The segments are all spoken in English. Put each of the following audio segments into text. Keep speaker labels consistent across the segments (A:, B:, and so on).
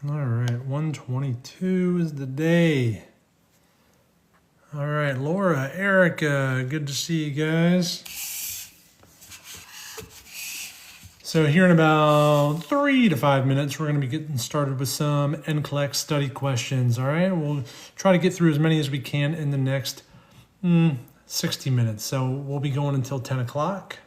A: All right, 122 is the day. All right, Laura, Erica, good to see you guys. So here in about 3 to 5 minutes, we're going to be getting started with some NCLEX study questions. All right, we'll try to get through as many as we can in the next 60 minutes. So we'll be going until 10 o'clock.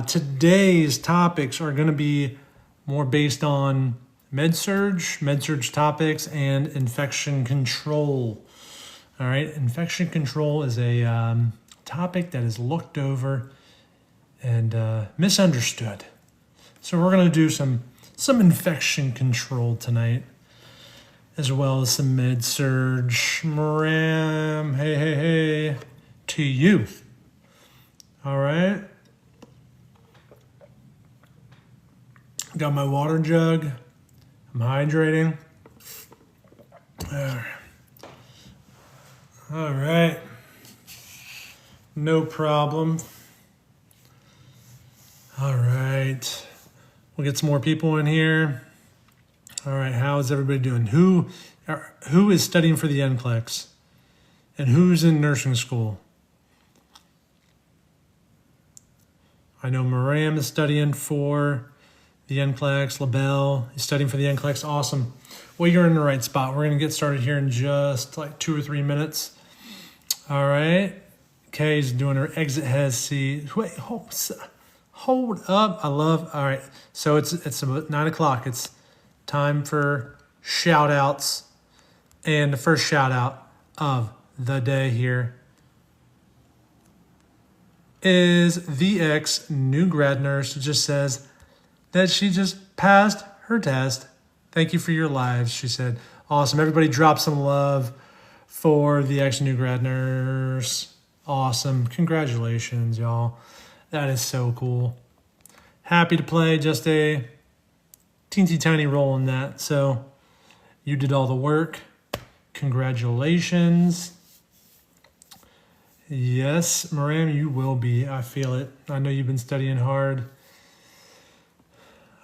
A: Today's topics are going to be more based on Medsurg topics, and infection control. All right, infection control is a topic that is looked over and misunderstood. So we're going to do some infection control tonight, as well as some Medsurg. Maram, hey, to you. All right. Got my water jug. I'm hydrating. All right. No problem. All right. We'll get some more people in here. All right. How is everybody doing? Who is studying for the NCLEX? And who's in nursing school? I know Maram is studying for the NCLEX. LaBelle is studying for the NCLEX. Awesome. Well, you're in the right spot. We're going to get started here in just like 2 or 3 minutes. All right. Kay's doing her exit has C. Wait, hold up. All right. So it's about 9 o'clock. It's time for shout outs. And the first shout out of the day here is the ex new grad nurse who just says that she just passed her test. Thank you for your lives, she said. Awesome. Everybody drop some love for the ex-new grad nurse. Awesome. Congratulations, y'all. That is so cool. Happy to play just a teensy tiny role in that. So you did all the work. Congratulations. Yes, Maram, you will be. I feel it. I know you've been studying hard.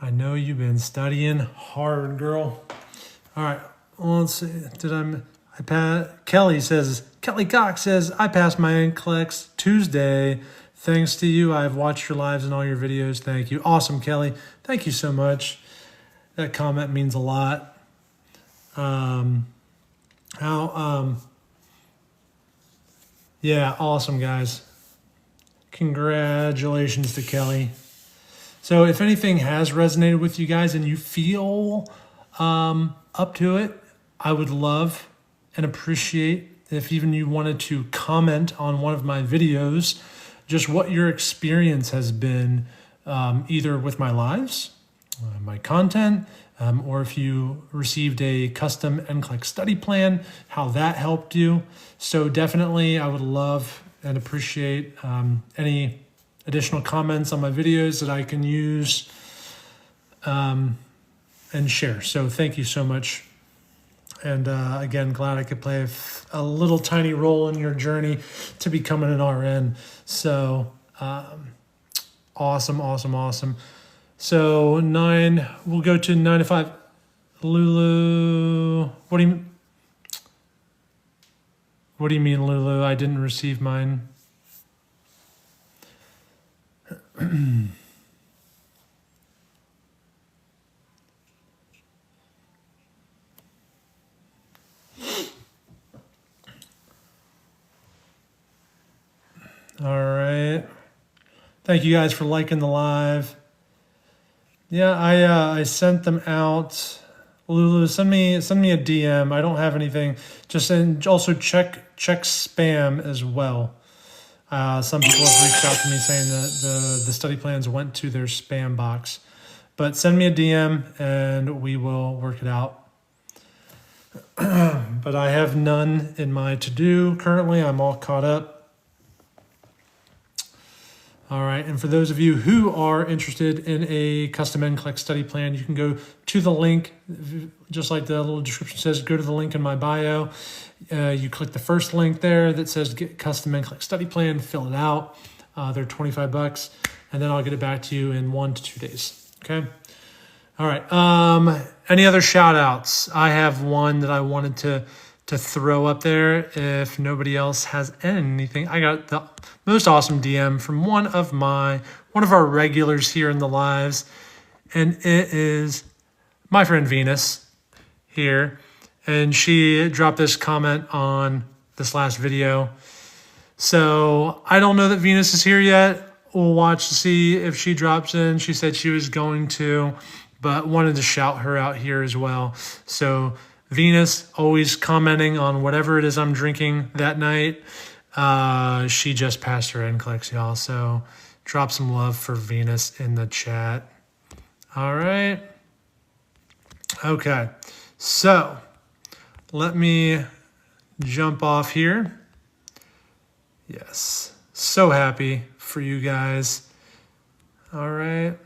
A: I know you've been studying hard, girl. All right. Well, let's see. Kelly Cox says, I passed my NCLEX Tuesday. Thanks to you. I've watched your lives and all your videos. Thank you. Awesome, Kelly. Thank you so much. That comment means a lot. Yeah, awesome, guys. Congratulations to Kelly. So if anything has resonated with you guys and you feel up to it, I would love and appreciate if even you wanted to comment on one of my videos, just what your experience has been, either with my lives, my content, or if you received a custom NCLEX study plan, how that helped you. So definitely I would love and appreciate any additional comments on my videos that I can use and share. So thank you so much. And again, glad I could play a little tiny role in your journey to becoming an RN. So awesome. So we'll go to 9 to 5. Lulu, what do you mean, Lulu? I didn't receive mine. All right. Thank you guys for liking the live. Yeah, I sent them out. Lulu, send me a DM. I don't have anything. Also check spam as well. Some people have reached out to me saying that the study plans went to their spam box. But send me a DM and we will work it out. But I have none in my to-do currently. I'm all caught up. All right, and for those of you who are interested in a custom NCLEX study plan, you can go to the link, just like the little description says, go to the link in my bio. You click the first link there that says get custom NCLEX study plan, fill it out. They're $25, and then I'll get it back to you in 1 to 2 days, okay? All right. Any other shout outs? I have one that I wanted to throw up there if nobody else has anything. I got the most awesome DM from one of our regulars here in the lives, and it is my friend Venus here, and she dropped this comment on this last video. So I don't know that Venus is here yet. We'll watch to see if she drops in. She said she was going to, but wanted to shout her out here as well. So Venus, always commenting on whatever it is I'm drinking that night. She just passed her NCLEX, y'all. So drop some love for Venus in the chat. All right. Okay. So let me jump off here. Yes. So happy for you guys. All right.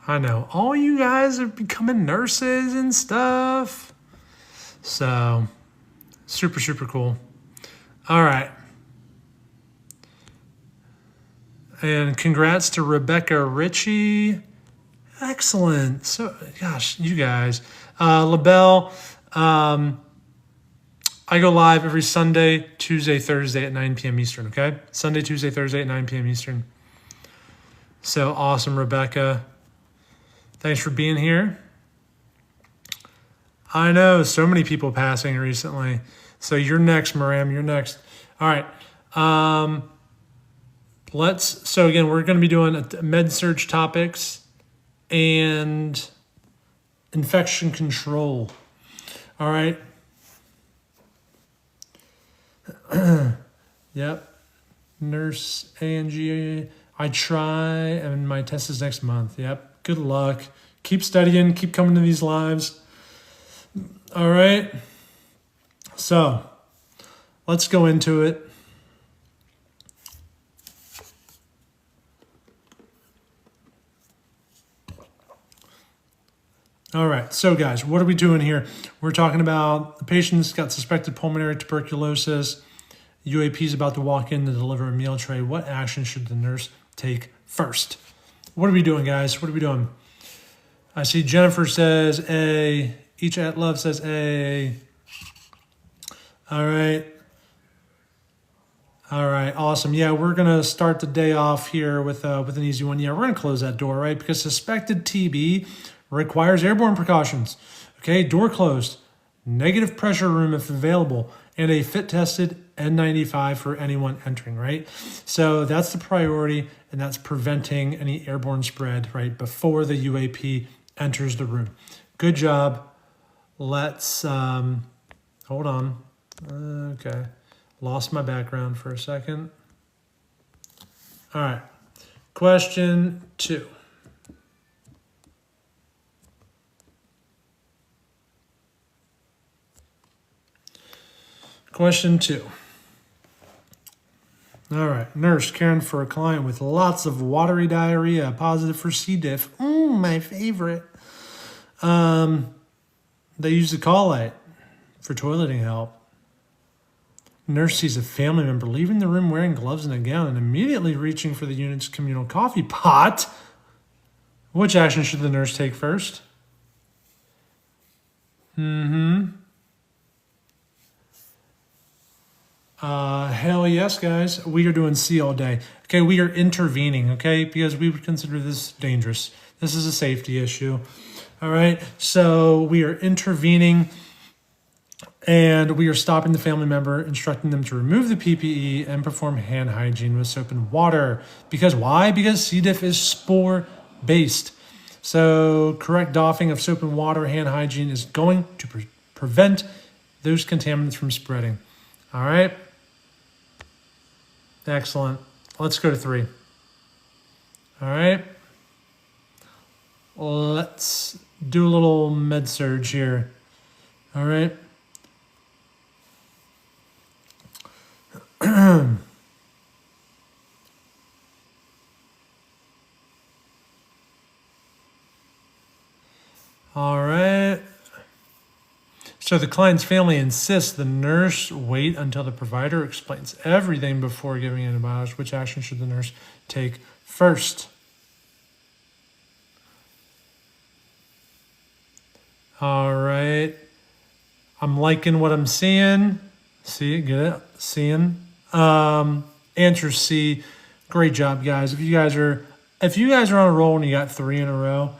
A: I know all you guys are becoming nurses and stuff. So super, super cool. All right. And congrats to Rebecca Ritchie. Excellent. So, gosh, you guys. LaBelle, I go live every Sunday, Tuesday, Thursday at 9 p.m. Eastern, okay? Sunday, Tuesday, Thursday at 9 p.m. Eastern. So awesome, Rebecca. Thanks for being here. I know, so many people passing recently. So you're next, Maram. You're next. All right. So again, we're going to be doing Medsurg topics and infection control. All right. Yep. Nurse ANG. I try, and my test is next month. Yep. Good luck. Keep studying. Keep coming to these lives. All right. So let's go into it. All right, so guys, what are we doing here? We're talking about the patient's got suspected pulmonary tuberculosis. UAP is about to walk in to deliver a meal tray. What action should the nurse take first? What are we doing, guys? What are we doing? I see Jennifer says A. Each at Love says A. All right. All right, awesome. Yeah, we're going to start the day off here with an easy one. Yeah, we're going to close that door, right? Because suspected TB requires airborne precautions. Okay, door closed, negative pressure room if available, and a fit-tested N95 for anyone entering, right? So that's the priority, and that's preventing any airborne spread, right, before the UAP enters the room. Good job. Let's, hold on. Okay, lost my background for a second. All right, question 2. Question 2. All right. Nurse caring for a client with lots of watery diarrhea, positive for C. diff. My favorite. They use the call light for toileting help. Nurse sees a family member leaving the room wearing gloves and a gown and immediately reaching for the unit's communal coffee pot. Which action should the nurse take first? Hell yes, guys. We are doing C all day. Okay, we are intervening, okay, because we would consider this dangerous. This is a safety issue. All right, so we are intervening and we are stopping the family member, instructing them to remove the PPE and perform hand hygiene with soap and water. Because why? Because C. diff is spore-based. So correct doffing of soap and water, hand hygiene is going to prevent those contaminants from spreading. All right. Excellent. Let's go to 3. All right. Let's do a little Medsurg here. All right. All right. So the client's family insists the nurse wait until the provider explains everything before giving antibiotics. Which action should the nurse take first? All right. I'm liking what I'm seeing. See, get it? Seeing. Answer C. Great job, guys. If you guys are on a roll and you got 3 in a row,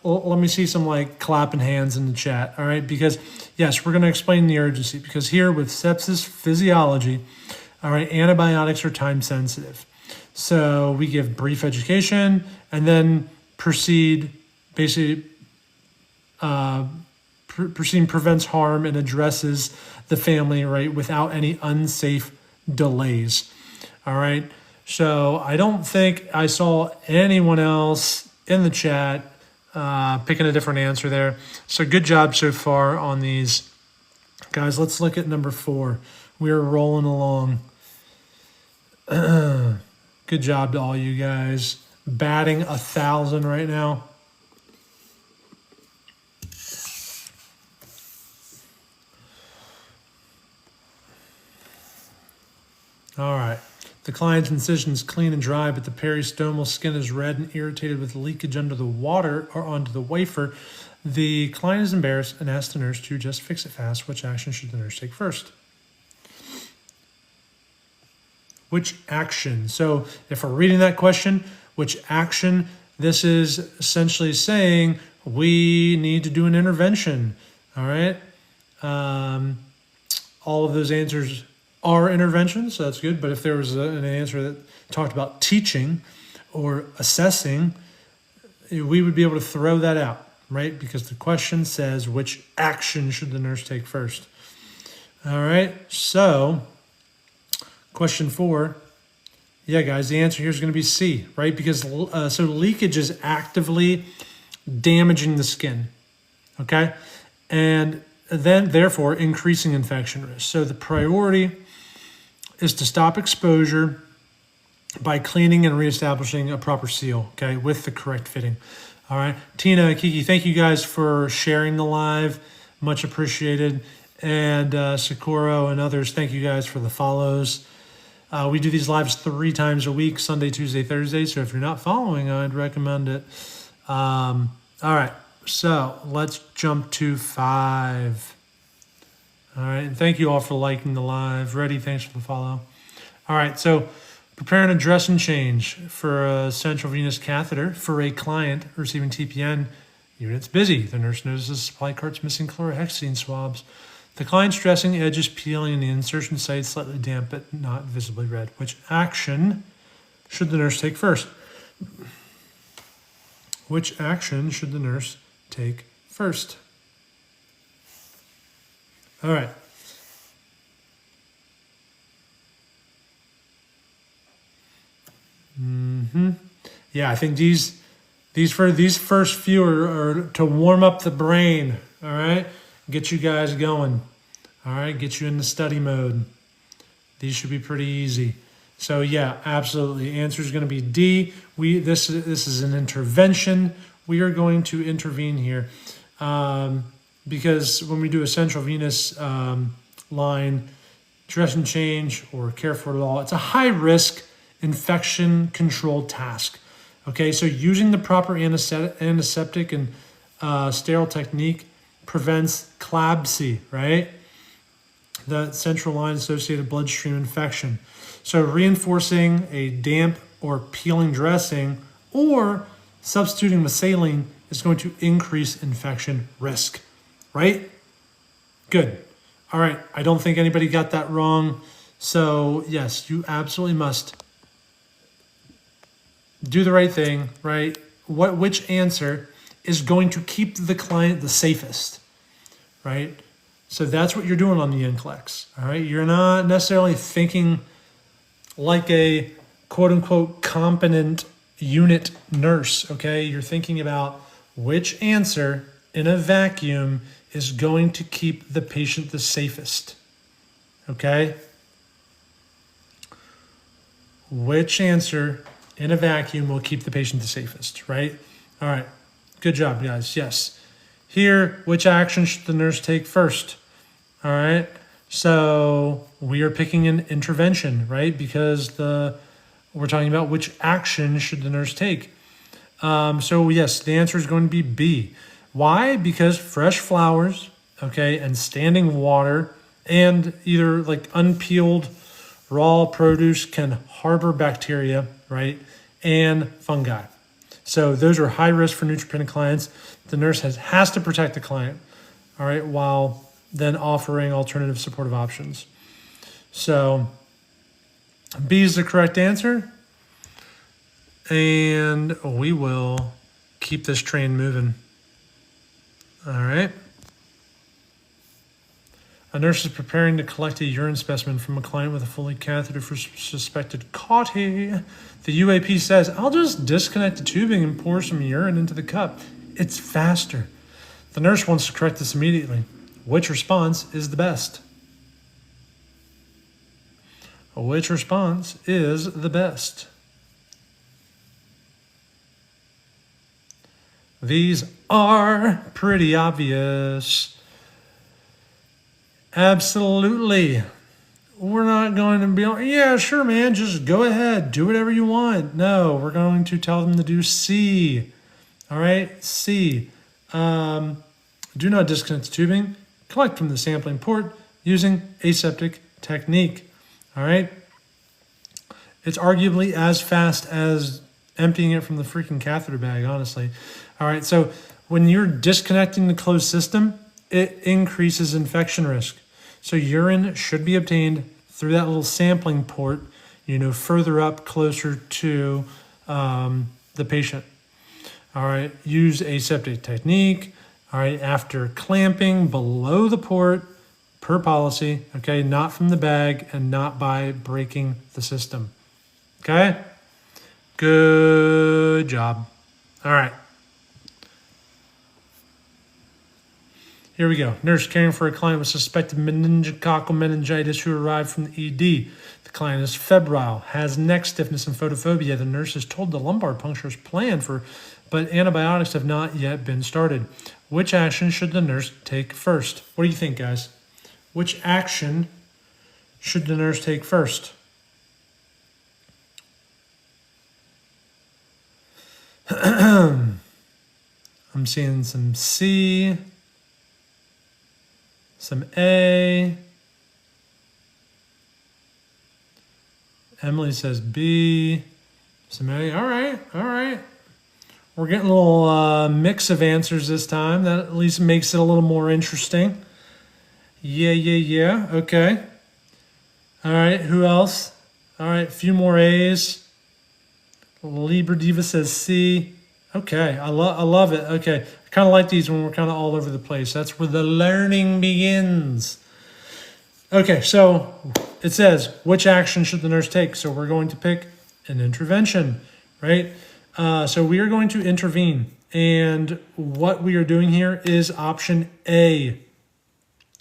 A: let me see some like clapping hands in the chat. All right, because yes, we're going to explain the urgency, because here with sepsis physiology, all right, antibiotics are time sensitive. So we give brief education and then proceed basically. Proceeding prevents harm and addresses the family, right, without any unsafe delays. All right. So I don't think I saw anyone else in the chat picking a different answer there. So good job so far on these. Guys, let's look at number 4. We are rolling along. Good job to all you guys. Batting 1,000 right now. All right. The client's incision is clean and dry, but the peristomal skin is red and irritated with leakage under the water or onto the wafer. The client is embarrassed and asks the nurse to just fix it fast. Which action should the nurse take first? Which action? So if we're reading that question, which action, this is essentially saying we need to do an intervention. All right. All of those answers are interventions, so that's good. But if there was an answer that talked about teaching or assessing, we would be able to throw that out, right? Because the question says, which action should the nurse take first? All right, so question 4. Yeah, guys, the answer here is going to be C, right? Because so leakage is actively damaging the skin, okay? And then, therefore, increasing infection risk. So the priority is to stop exposure by cleaning and reestablishing a proper seal, okay, with the correct fitting. All right. Tina, Kiki, thank you guys for sharing the live. Much appreciated. And Socorro and others, thank you guys for the follows. We do these lives 3 times a week, Sunday, Tuesday, Thursday. So if you're not following, I'd recommend it. All right. So let's jump to 5. All right, and thank you all for liking the live. Reddy, thanks for the follow. All right, so prepare a dressing change for a central venous catheter for a client receiving TPN. Unit's busy. The nurse notices the supply cart's missing chlorhexidine swabs. The client's dressing edge is peeling and the insertion site slightly damp but not visibly red. Which action should the nurse take first? Which action should the nurse take first? All right. Yeah, I think these first few are to warm up the brain. All right, get you guys going. All right, get you into study mode. These should be pretty easy. So yeah, absolutely. Answer is going to be D. This is an intervention. We are going to intervene here. Because when we do a central venous line dressing change or care for it all, it's a high-risk infection-controlled task. Okay, so using the proper antiseptic and sterile technique prevents CLABSI, right? The central line-associated bloodstream infection. So reinforcing a damp or peeling dressing or substituting with saline is going to increase infection risk. Right? Good. All right. I don't think anybody got that wrong. So yes, you absolutely must do the right thing, right? Which answer is going to keep the client the safest, right? So that's what you're doing on the NCLEX, all right? You're not necessarily thinking like a quote-unquote competent unit nurse, okay? You're thinking about which answer in a vacuum is going to keep the patient the safest, okay? Which answer in a vacuum will keep the patient the safest, right? All right, good job, guys. Yes, Here, which action should the nurse take first? All right. So we are picking an intervention, right? Because we're talking about which action should the nurse take. So yes, the answer is going to be B. Why? Because fresh flowers, okay, and standing water and either like unpeeled raw produce can harbor bacteria, right, and fungi. So those are high risk for neutropenic clients. The nurse has to protect the client, all right, while then offering alternative supportive options. So B is the correct answer. And we will keep this train moving. All right. A nurse is preparing to collect a urine specimen from a client with a Foley catheter for suspected COTI. The UAP says, I'll just disconnect the tubing and pour some urine into the cup. It's faster. The nurse wants to correct this immediately. Which response is the best? Which response is the best? These are pretty obvious. Absolutely. We're not going to be like, yeah, sure, man, just go ahead, do whatever you want. No, we're going to tell them to do C. All right, C. Do not disconnect the tubing. Collect from the sampling port using aseptic technique. All right. It's arguably as fast as emptying it from the freaking catheter bag, honestly. All right, so when you're disconnecting the closed system, it increases infection risk. So urine should be obtained through that little sampling port, further up closer to the patient. All right, use aseptic technique. All right, after clamping below the port per policy, okay, not from the bag and not by breaking the system. Okay, good job. All right. Here we go. Nurse caring for a client with suspected meningococcal meningitis who arrived from the ED. The client is febrile, has neck stiffness and photophobia. The nurse is told the lumbar puncture is planned but antibiotics have not yet been started. Which action should the nurse take first? What do you think, guys? Which action should the nurse take first? I'm seeing some C, some A. Emily says B, some A. All right. We're getting a little mix of answers this time. That at least makes it a little more interesting. Yeah. Okay. All right, who else? All right, a few more A's. Libra Diva says C. Okay, I love it. Okay, I kind of like these when we're kind of all over the place. That's where the learning begins. Okay, so it says, which action should the nurse take? So we're going to pick an intervention, right? So we are going to intervene. And what we are doing here is option A.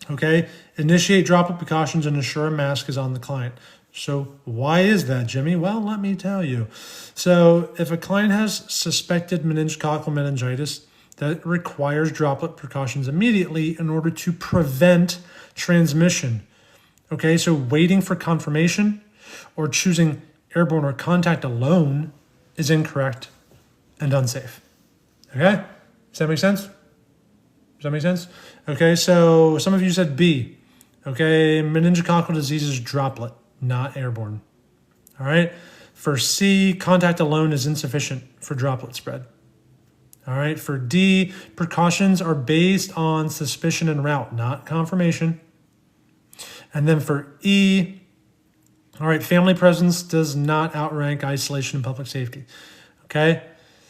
A: Okay, initiate droplet precautions and ensure a mask is on the client. So why is that, Jimmy? Well, let me tell you. So if a client has suspected meningococcal meningitis, that requires droplet precautions immediately in order to prevent transmission. Okay, so waiting for confirmation or choosing airborne or contact alone is incorrect and unsafe. Okay, does that make sense? Does that make sense? Okay, so some of you said B. Okay, meningococcal disease is droplet, not airborne. All right. For C, contact alone is insufficient for droplet spread. All right. For D, precautions are based on suspicion and route, not confirmation. And then for E, all right, family presence does not outrank isolation and public safety. Okay.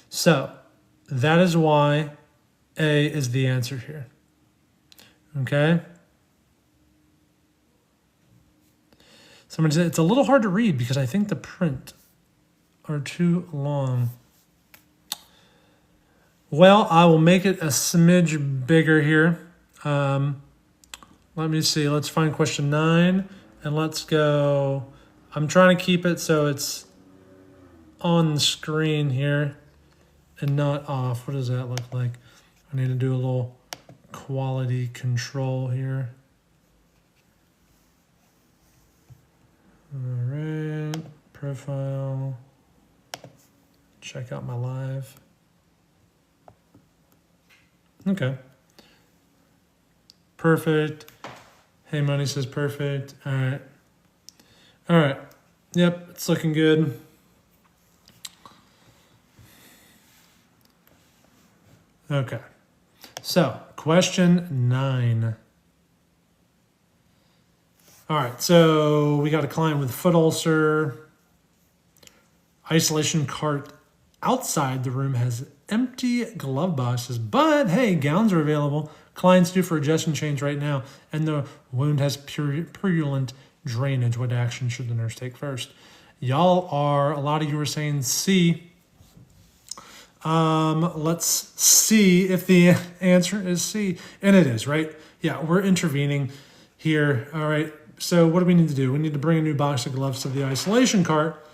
A: So that is why A is the answer here. Okay. Somebody said it's a little hard to read because I think the print are too long. Well, I will make it a smidge bigger here. Let me see. Let's find question 9 and let's go. I'm trying to keep it so it's on the screen here and not off. What does that look like? I need to do a little quality control here. All right, profile. Check out my live. Okay. Perfect. Hey, Money says perfect. All right. All right. Yep, it's looking good. Okay. So, question 9. All right, so we got a client with foot ulcer. Isolation cart outside the room has empty glove boxes, but hey, gowns are available. Client's due for adjustment change right now, and the wound has purulent drainage. What action should the nurse take first? A lot of you are saying C. Let's see if the answer is C. And it is, right? Yeah, we're intervening here. All right, so what do we need to do? We need to bring a new box of gloves to the isolation cart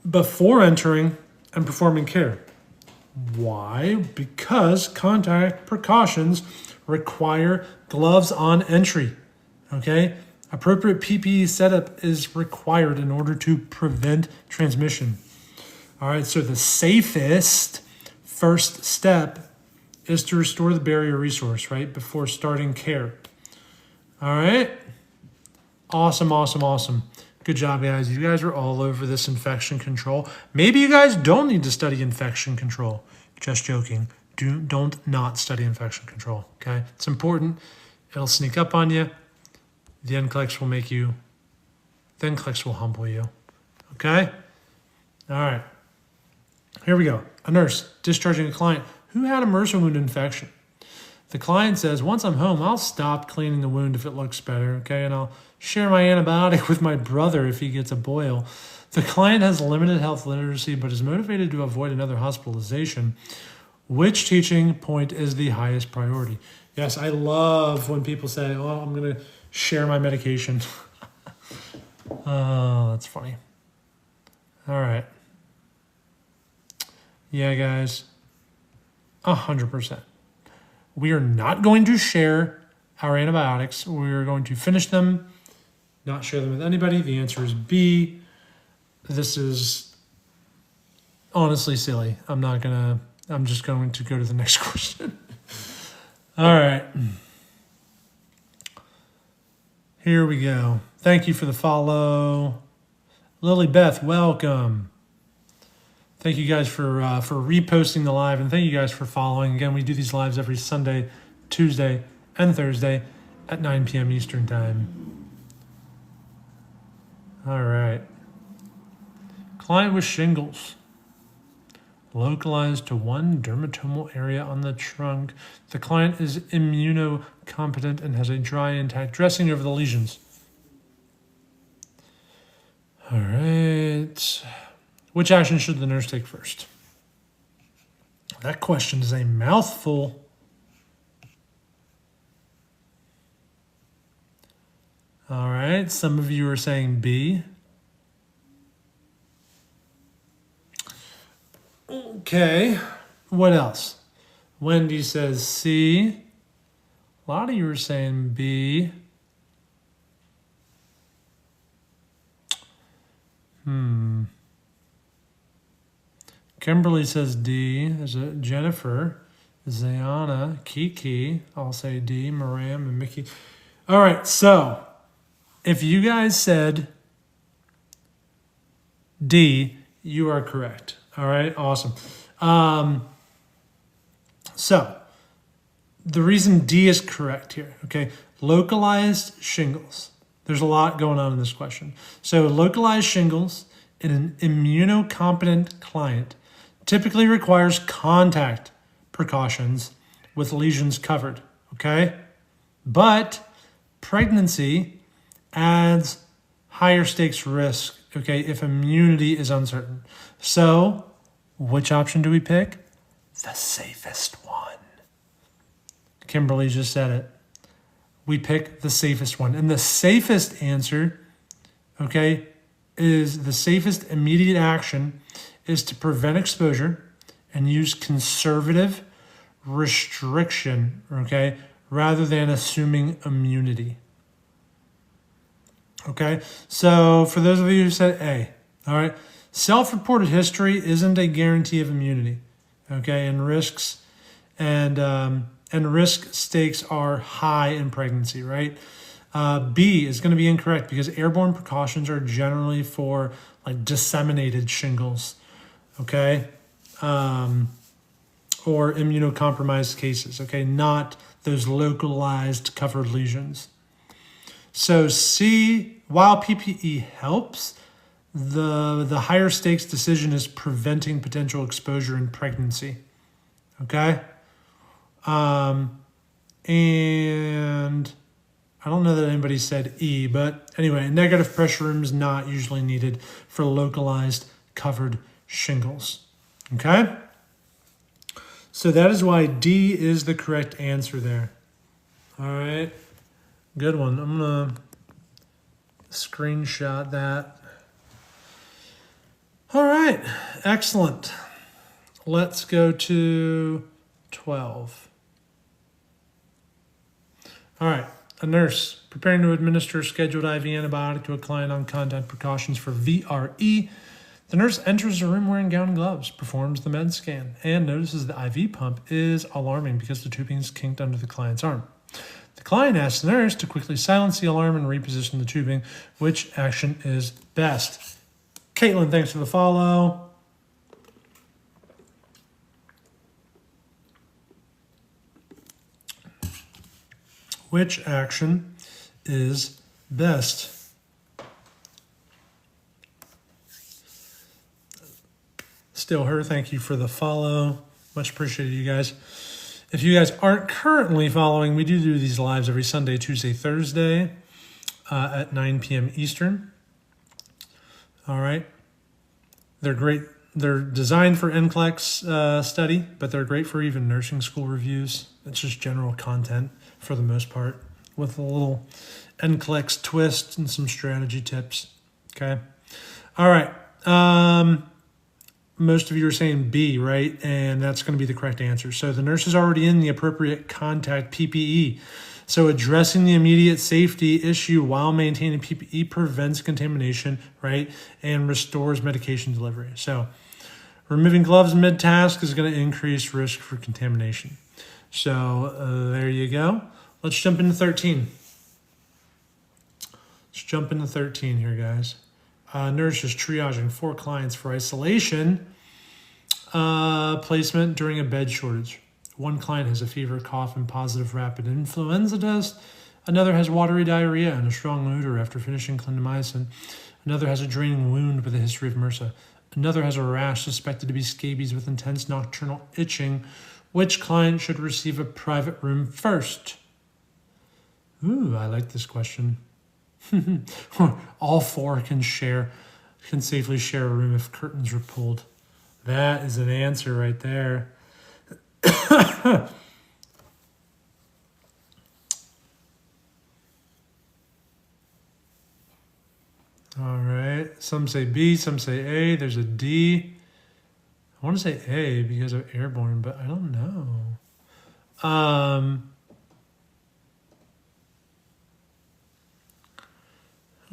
A: before entering and performing care. Why? Because contact precautions require gloves on entry, okay? Appropriate PPE setup is required in order to prevent transmission. All right, so the safest first step is to restore the barrier resource, right, before starting care. All right? Awesome, awesome, awesome. Good job, guys. You guys are all over this infection control. Maybe you guys don't need to study infection control. Just joking. Don't not study infection control, okay? It's important. It'll sneak up on you. The NCLEX will make you, the NCLEX will humble you, okay? All right. Here we go. A nurse discharging a client who had a MRSA wound infection. The client says, once I'm home, I'll stop cleaning the wound if it looks better, okay? And I'll share my antibiotic with my brother if he gets a boil. The client has limited health literacy but is motivated to avoid another hospitalization. Which teaching point is the highest priority? Yes, I love when people say, oh, I'm going to share my medication. Oh, that's funny. All right. Yeah, guys, 100%. We are not going to share our antibiotics. We're going to finish them, not share them with anybody. The answer is B. This is honestly silly. I'm just going to go to the next question. All right. Here we go. Thank you for the follow. Lily Beth, welcome. Thank you guys for reposting the live, and thank you guys for following. Again, we do these lives every Sunday, Tuesday, and Thursday at 9 p.m. Eastern Time. All right. Client with shingles. Localized to one dermatomal area on the trunk. The client is immunocompetent and has a dry, intact dressing over the lesions. All right. Which action should the nurse take first? That question is a mouthful. All right. Some of you are saying B. Okay. What else? Wendy says C. A lot of you are saying B. Kimberly says D. There's a Jennifer, Zayana, Kiki. I'll say D. Maram and Mickey. All right. So if you guys said D, you are correct. All right. Awesome. So the reason D is correct here, okay, localized shingles. There's a lot going on in this question. So localized shingles in an immunocompetent client typically requires contact precautions with lesions covered, okay? But pregnancy adds higher stakes risk, okay, if immunity is uncertain. So which option do we pick? The safest one. Kimberly just said it. We pick the safest one. And the safest answer, okay, is the safest immediate action is to prevent exposure and use conservative restriction, okay, rather than assuming immunity. Okay, so for those of you who said A, all right, self-reported history isn't a guarantee of immunity. Okay, and risk stakes are high in pregnancy, right? B is going to be incorrect because airborne precautions are generally for like disseminated shingles, okay, or immunocompromised cases, okay, not those localized covered lesions. So C, while PPE helps, the higher stakes decision is preventing potential exposure in pregnancy, okay? And I don't know that anybody said E, but anyway, a negative pressure room is not usually needed for localized covered shingles, okay? So that is why D is the correct answer there. All right, good one. I'm gonna screenshot that. All right, excellent. Let's go to 12. All right, a nurse preparing to administer a scheduled IV antibiotic to a client on contact precautions for VRE. The nurse enters the room wearing gown and gloves, performs the med scan, and notices the IV pump is alarming because the tubing is kinked under the client's arm. The client asks the nurse to quickly silence the alarm and reposition the tubing. Which action is best? Caitlin, thanks for the follow. Which action is best? Still her, thank you for the follow. Much appreciated, you guys. If you guys aren't currently following, we do these lives every Sunday, Tuesday, Thursday at 9 p.m. Eastern. All right. They're great. They're designed for NCLEX study, but they're great for even nursing school reviews. It's just general content for the most part with a little NCLEX twist and some strategy tips. Okay. All right. Most of you are saying B, right? And that's going to be the correct answer. So the nurse is already in the appropriate contact PPE. So addressing the immediate safety issue while maintaining PPE prevents contamination, right? And restores medication delivery. So removing gloves mid-task is going to increase risk for contamination. So there you go. Let's jump into 13. Let's jump into 13 here, guys. Nurse is triaging 4 clients for isolation placement during a bed shortage. 1 client has a fever, cough, and positive rapid influenza test. Another has watery diarrhea and a strong odor after finishing clindamycin. Another has a draining wound with a history of MRSA. Another has a rash suspected to be scabies with intense nocturnal itching. Which client should receive a private room first? Ooh, I like this question. All 4 can safely share a room if curtains are pulled. That is an answer right there. All right. Some say B, some say A. There's a D. I want to say A because of airborne, but I don't know.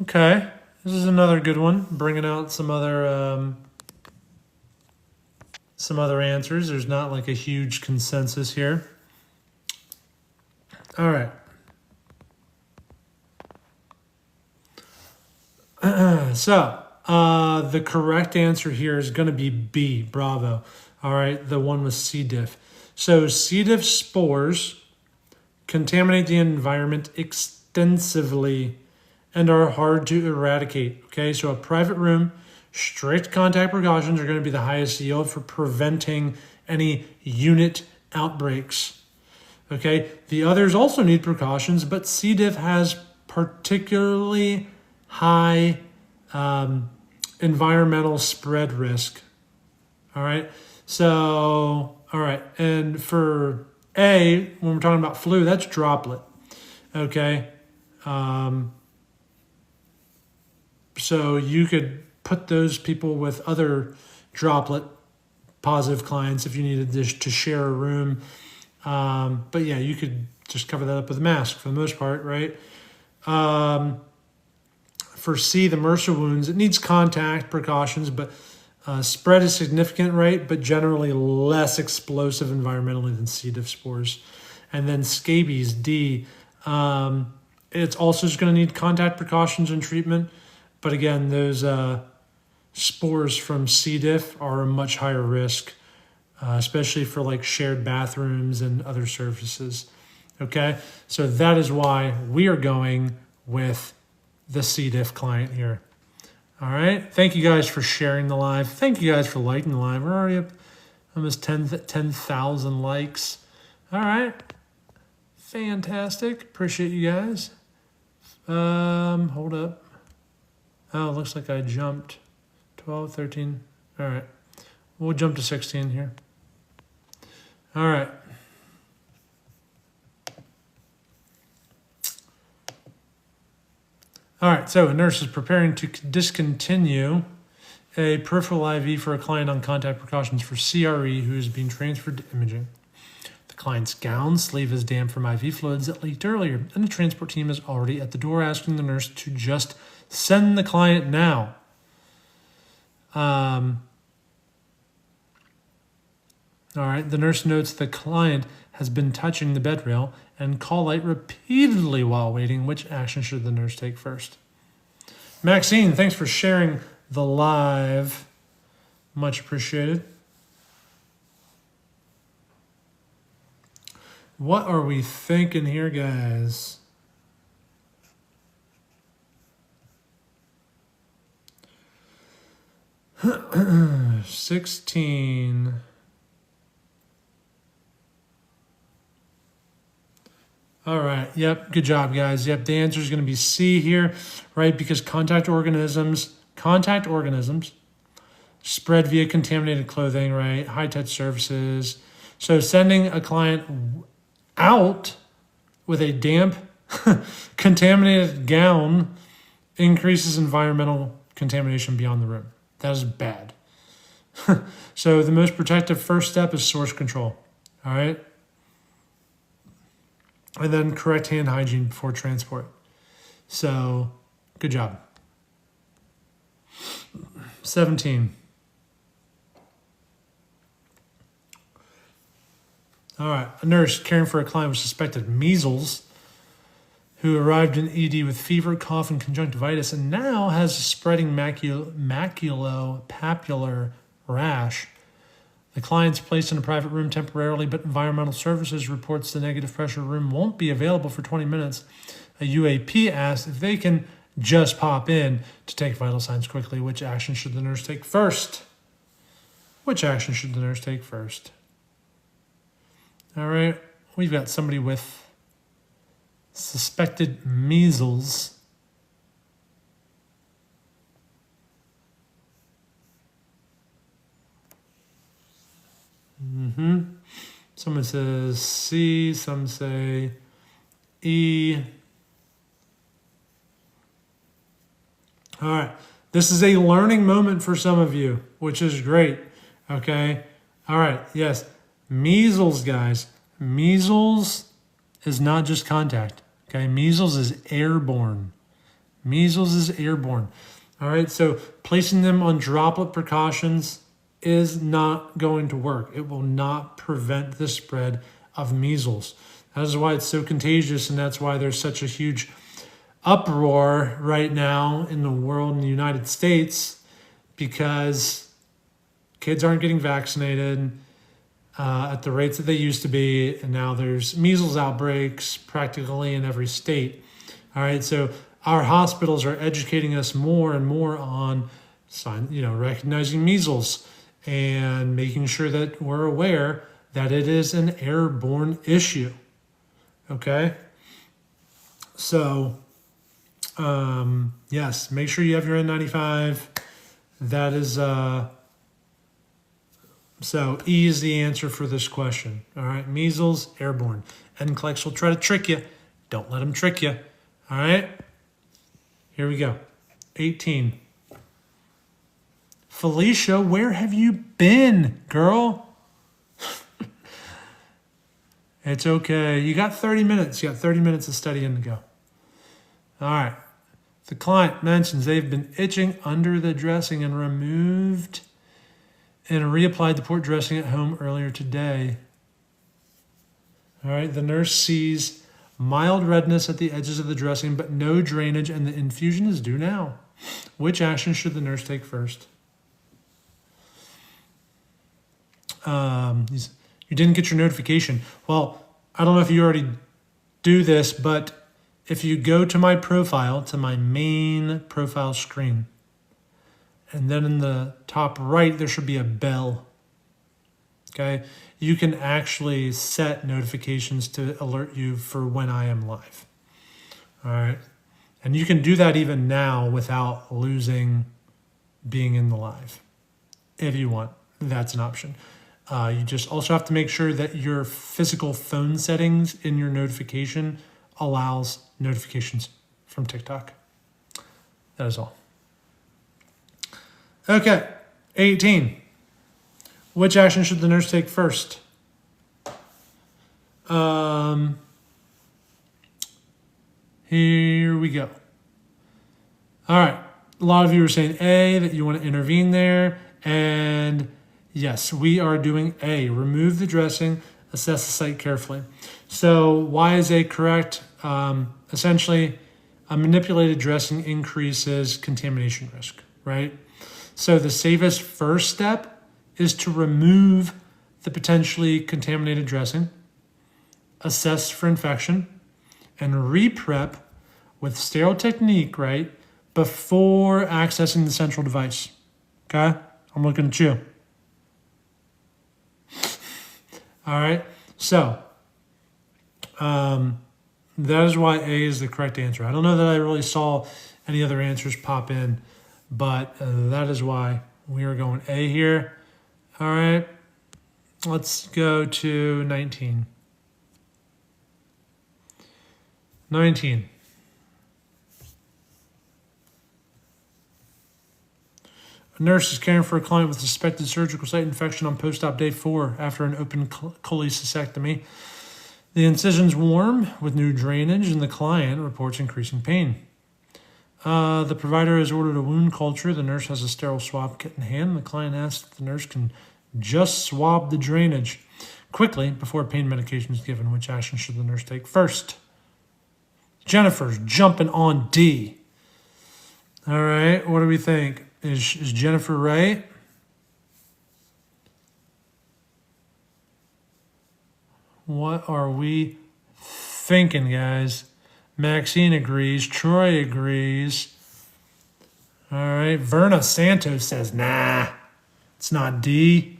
A: Okay, this is another good one. Bringing out some other answers. There's not like a huge consensus here. All right. So the correct answer here is going to be B. Bravo. All right, the one with C. diff. So C. diff spores contaminate the environment extensively and are hard to eradicate. Okay, so a private room, strict contact precautions are going to be the highest yield for preventing any unit outbreaks. Okay, the others also need precautions, but C. diff has particularly high environmental spread risk. All right, so, all right, and for A, when we're talking about flu, that's droplet. Okay, so you could put those people with other droplet positive clients if you needed to share a room. But yeah, you could just cover that up with a mask for the most part, right? For C, the MRSA wounds, it needs contact precautions, but spread is significant, right? But generally less explosive environmentally than C. diff spores. And then scabies, D, it's also just going to need contact precautions and treatment. But again, those spores from C. diff are a much higher risk, especially for like shared bathrooms and other surfaces. Okay, so that is why we are going with the C. diff client here. All right, thank you guys for sharing the live. Thank you guys for liking the live. We're already up almost 10,000 likes. All right, fantastic. Appreciate you guys. Hold up. Oh, it looks like I jumped 12, 13. All right, we'll jump to 16 here. All right. All right, so a nurse is preparing to discontinue a peripheral IV for a client on contact precautions for CRE who is being transferred to imaging. The client's gown sleeve is damp from IV fluids that leaked earlier, and the transport team is already at the door asking the nurse to just send the client now. All right, the nurse notes the client has been touching the bed rail and call light repeatedly while waiting. Which action should the nurse take first? Maxine, thanks for sharing the live. Much appreciated. What are we thinking here, guys? $16. All right. Yep. Good job, guys. Yep. The answer is going to be C here, right? Because contact organisms spread via contaminated clothing, right? High-touch surfaces. So sending a client out with a damp, contaminated gown increases environmental contamination beyond the room. That is bad. So the most protective first step is source control. All right. And then correct hand hygiene before transport. So, good job. 17. All right. A nurse caring for a client with suspected measles who arrived in ED with fever, cough, and conjunctivitis and now has a spreading maculopapular rash. The client's placed in a private room temporarily, but Environmental Services reports the negative pressure room won't be available for 20 minutes. A UAP asks if they can just pop in to take vital signs quickly. Which action should the nurse take first? Which action should the nurse take first? All right, we've got somebody with suspected measles. Someone says C, some say E. All right. This is a learning moment for some of you, which is great. Okay. All right. Yes. Measles, guys. Measles is not just contact. Okay. Measles is airborne. Measles is airborne. All right. So placing them on droplet precautions is not going to work. It will not prevent the spread of measles. That is why it's so contagious, and that's why there's such a huge uproar right now in the world, in the United States, because kids aren't getting vaccinated at the rates that they used to be, and now there's measles outbreaks practically in every state. All right, so our hospitals are educating us more and more on recognizing measles and making sure that we're aware that it is an airborne issue. Okay? So, yes, make sure you have your N95. That is, so E is the answer for this question. All right? Measles, airborne. NCLEX will try to trick you. Don't let them trick you. All right? Here we go. 18. Felicia, where have you been, girl? It's okay. You got 30 minutes. You got 30 minutes of studying to go. All right. The client mentions they've been itching under the dressing and removed and reapplied the port dressing at home earlier today. All right. The nurse sees mild redness at the edges of the dressing, but no drainage, and the infusion is due now. Which action should the nurse take first? You didn't get your notification. Well, I don't know if you already do this, but if you go to my profile, to my main profile screen, and then in the top right, there should be a bell. Okay. You can actually set notifications to alert you for when I am live. All right. And you can do that even now without losing being in the live. If you want, that's an option. You just also have to make sure that your physical phone settings in your notification allows notifications from TikTok. That is all. Okay, 18. Which action should the nurse take first? Here we go. All right. A lot of you are saying A, that you want to intervene there. And yes, we are doing A. Remove the dressing, assess the site carefully. So why is A correct? Essentially, a manipulated dressing increases contamination risk, right? So the safest first step is to remove the potentially contaminated dressing, assess for infection, and re-prep with sterile technique, right, before accessing the central device. Okay? I'm looking at you. All right? So, that is why A is the correct answer. I don't know that I really saw any other answers pop in, but that is why we are going A here. All right? Let's go to 19. 19. A nurse is caring for a client with suspected surgical site infection on post-op day 4 after an open cholecystectomy. The incision's warm with new drainage, and the client reports increasing pain. The provider has ordered a wound culture. The nurse has a sterile swab kit in hand. The client asks if the nurse can just swab the drainage quickly before pain medication is given. Which action should the nurse take first? Jennifer's jumping on D. All right, what do we think? Is Jennifer right? What are we thinking, guys? Maxine agrees. Troy agrees. All right, Verna Santos says, nah, it's not D.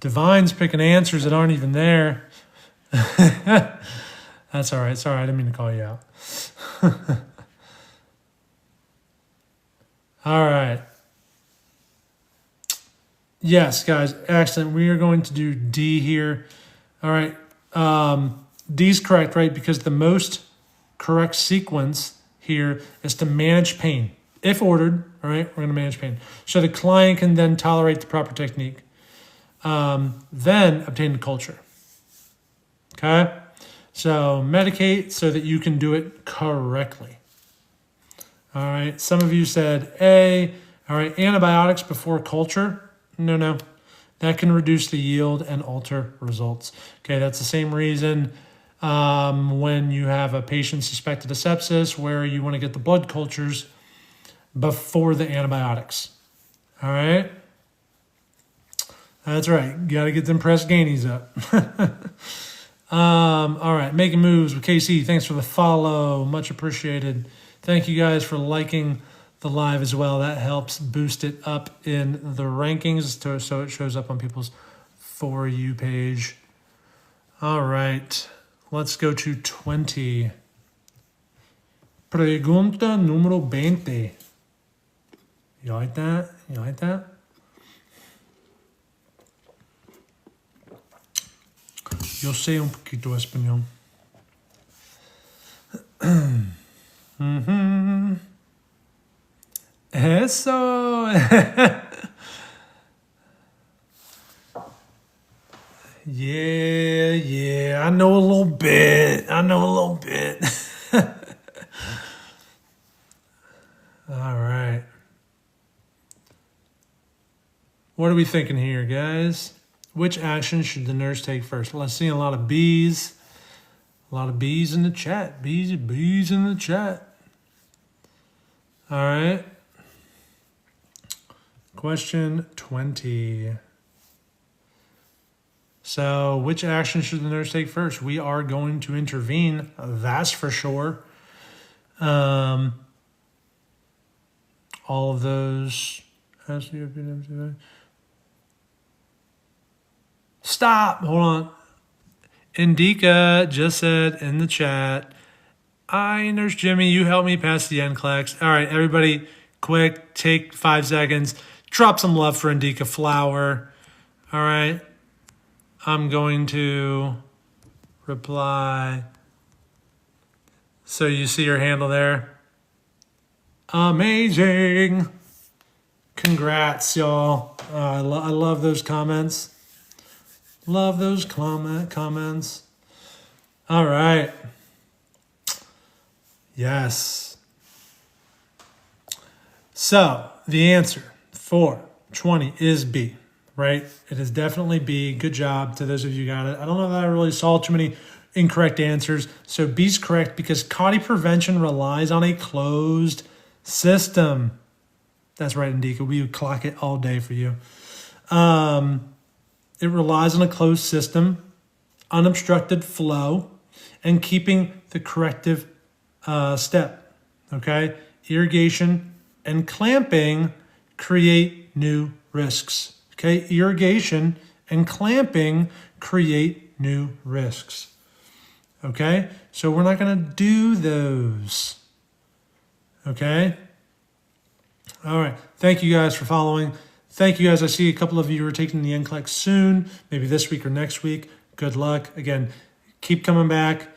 A: Divine's picking answers that aren't even there. That's all right. Sorry, I didn't mean to call you out. All right. Yes, guys, excellent. We are going to do D here. All right. D's correct, right? Because the most correct sequence here is to manage pain. If ordered, all right, we're going to manage pain. So the client can then tolerate the proper technique. Then obtain the culture. Okay? So medicate so that you can do it correctly. All right. Some of you said A. All right. Antibiotics before culture. No. That can reduce the yield and alter results. Okay. That's the same reason when you have a patient suspected of sepsis where you want to get the blood cultures before the antibiotics. All right. That's right. You got to get them press gainies up. All right. Making moves with KC. Thanks for the follow. Much appreciated. Thank you guys for liking the live as well. That helps boost it up in the rankings so it shows up on people's For You page. All right. Let's go to 20. Pregunta número 20. You like that? You like that? Yo sé un poquito español. Eso. Yeah, I know a little bit. All right. What are we thinking here, guys? Which action should the nurse take first? Well, I'm seeing a lot of B's. A lot of B's in the chat. B's in the chat. All right. Question 20. So, which action should the nurse take first? We are going to intervene, that's for sure. All of those. Stop! Hold on. Indika just said in the chat, "Hi, Nurse Jimmy, you helped me pass the NCLEX." All right, everybody, quick, take 5 seconds. Drop some love for Indika Flower. All right. I'm going to reply. So you see your handle there. Amazing. Congrats, y'all. I love those comments. Love those comments. All right. Yes. So the answer for 20 is B. Right? It is definitely B. Good job to those of you who got it. I don't know that I really saw too many incorrect answers. So B's correct because CAUTI prevention relies on a closed system. That's right, Indika. We would clock it all day for you. It relies on a closed system, unobstructed flow, and keeping the corrective step. Okay? Irrigation and clamping create new risks. Okay, irrigation and clamping create new risks. Okay, so we're not going to do those. Okay. All right. Thank you guys for following. Thank you guys. I see a couple of you are taking the NCLEX soon, maybe this week or next week. Good luck. Again, keep coming back.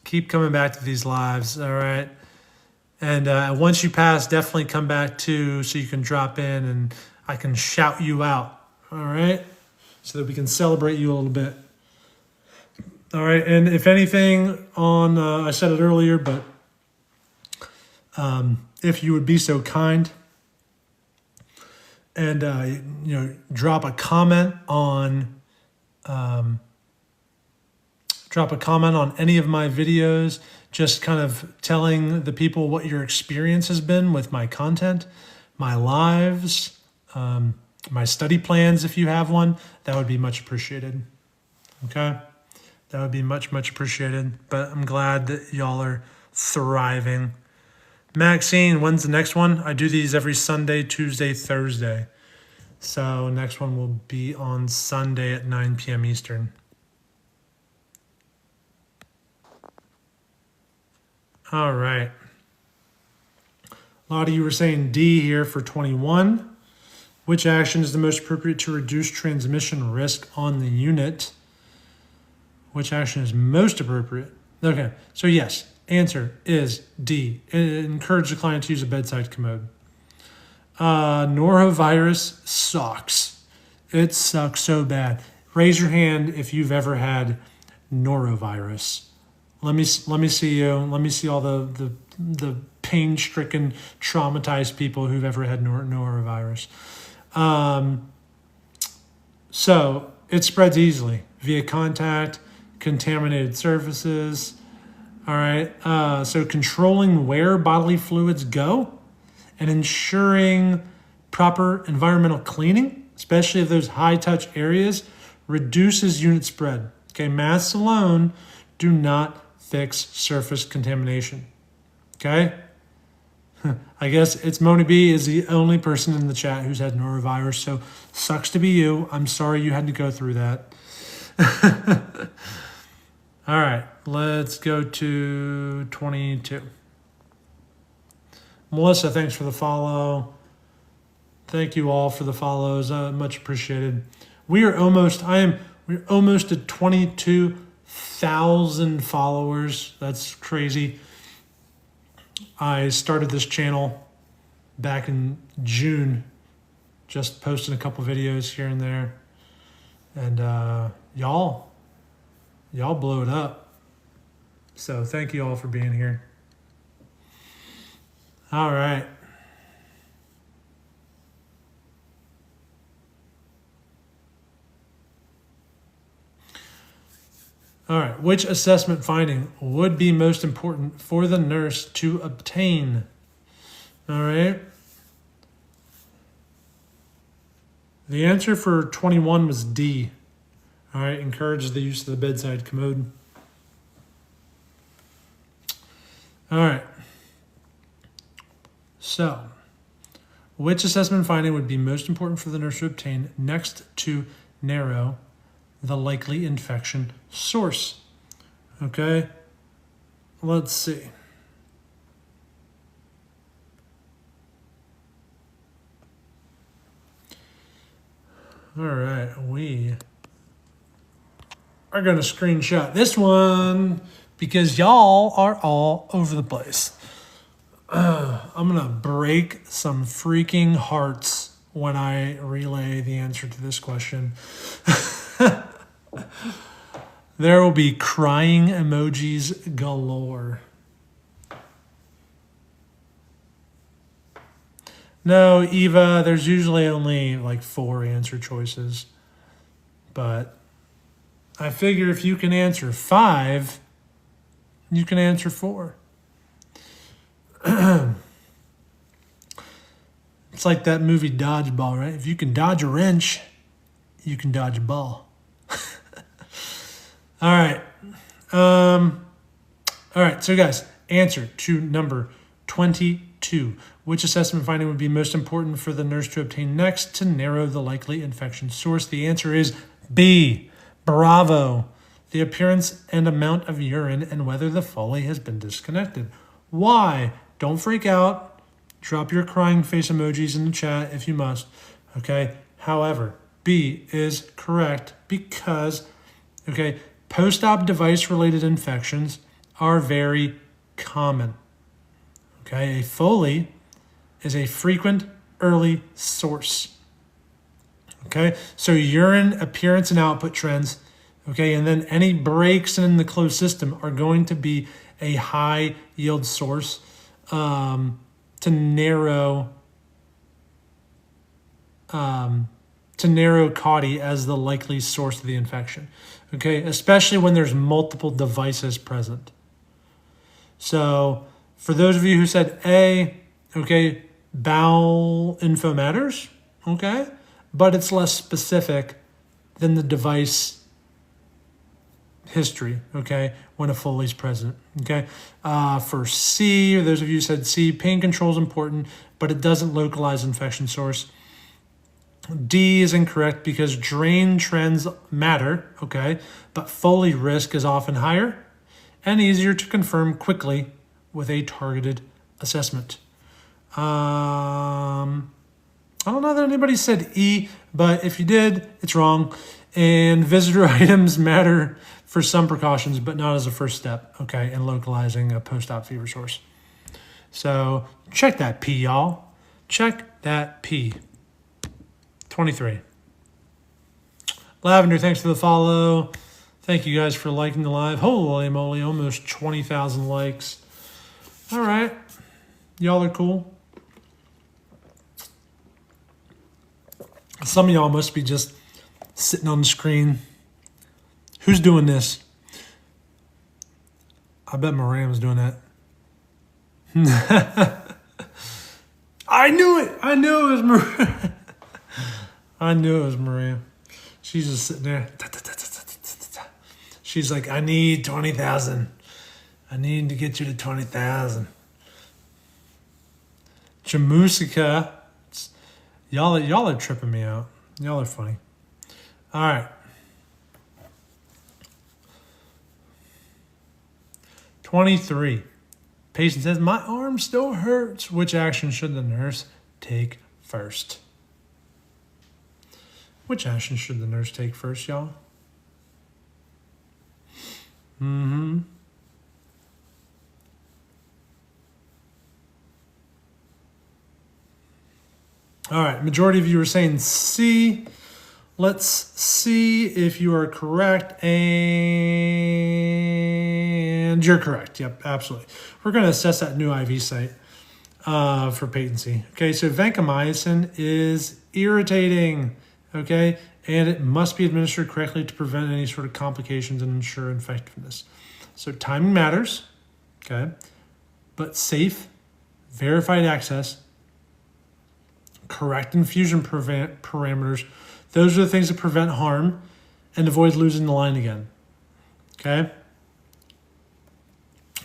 A: Keep coming back to these lives. All right. And once you pass, definitely come back too so you can drop in and I can shout you out, all right? So that we can celebrate you a little bit. All right, and if anything on, I said it earlier, but if you would be so kind and, drop a comment on any of my videos, just kind of telling the people what your experience has been with my content, my lives, my study plans, if you have one, that would be much appreciated. Okay? That would be much, much appreciated. But I'm glad that y'all are thriving. Maxine, when's the next one? I do these every Sunday, Tuesday, Thursday. So next one will be on Sunday at 9 p.m. Eastern. All right. A lot of you were saying D here for 21. Which action is the most appropriate to reduce transmission risk on the unit? Which action is most appropriate? Okay, so yes, answer is D. Encourage the client to use a bedside commode. Norovirus sucks. It sucks so bad. Raise your hand if you've ever had norovirus. Let me see you. Let me see all the pain-stricken, traumatized people who've ever had norovirus. So it spreads easily via contact, contaminated surfaces. All right. So controlling where bodily fluids go and ensuring proper environmental cleaning, especially of those high-touch areas, reduces unit spread. Okay, masks alone do not fix surface contamination. Okay? I guess it's Moni B is the only person in the chat who's had norovirus, so sucks to be you. I'm sorry you had to go through that. All right, let's go to 22. Melissa, thanks for the follow. Thank you all for the follows. Much appreciated. We're almost at 22,000 followers. That's crazy. I started this channel back in June, just posting a couple videos here and there. And y'all blew it up. So thank you all for being here. All right. All right. Which assessment finding would be most important for the nurse to obtain? All right. The answer for 21 was D. All right. Encourage the use of the bedside commode. All right. So, which assessment finding would be most important for the nurse to obtain next to narrow the likely infection source? Okay, let's see. All right, we are going to screenshot this one because y'all are all over the place. I'm going to break some freaking hearts when I relay the answer to this question. There will be crying emojis galore. No, Eva, there's usually only like 4 answer choices. But I figure if you can answer 5, you can answer 4. It's like that movie Dodgeball, right? If you can dodge a wrench, you can dodge a ball. All right. All right. So, guys, answer to number 22. Which assessment finding would be most important for the nurse to obtain next to narrow the likely infection source? The answer is B. Bravo. The appearance and amount of urine and whether the Foley has been disconnected. Why? Don't freak out. Drop your crying face emojis in the chat if you must. Okay. However, B is correct because, okay, post-op device-related infections are very common. Okay, a Foley is a frequent early source. Okay, so urine appearance and output trends, okay, and then any breaks in the closed system are going to be a high yield source to narrow CAUTI as the likely source of the infection. Okay, especially when there's multiple devices present. So for those of you who said A, okay, bowel info matters, okay, but it's less specific than the device history, okay, when a Foley's present, okay. For C, or those of you who said C, pain control is important, but it doesn't localize infection source. D is incorrect because drain trends matter, okay, but Foley risk is often higher and easier to confirm quickly with a targeted assessment. I don't know that anybody said E, but if you did, it's wrong. And visitor items matter for some precautions, but not as a first step, okay, in localizing a post-op fever source. So check that P, y'all. Check that P. 23. Lavender, thanks for the follow. Thank you guys for liking the live. Holy moly, almost 20,000 likes. All right. Y'all are cool. Some of y'all must be just sitting on the screen. Who's doing this? I bet Mariam's doing that. I knew it. I knew it was Maria. I knew it was Maria. She's just sitting there. She's like, I need 20,000. I need to get you to 20,000. Jamusica. Y'all are tripping me out. Y'all are funny. All right. 23. Patient says, my arm still hurts. Which action should the nurse take first? Which action should the nurse take first, y'all? All right, majority of you are saying C. Let's see if you are correct. And you're correct. Yep, absolutely. We're going to assess that new IV site for patency. Okay, so vancomycin is irritating. Okay, and it must be administered correctly to prevent any sort of complications and ensure effectiveness. So timing matters. Okay, but safe, verified access, correct infusion parameters, those are the things that prevent harm and avoid losing the line again. Okay?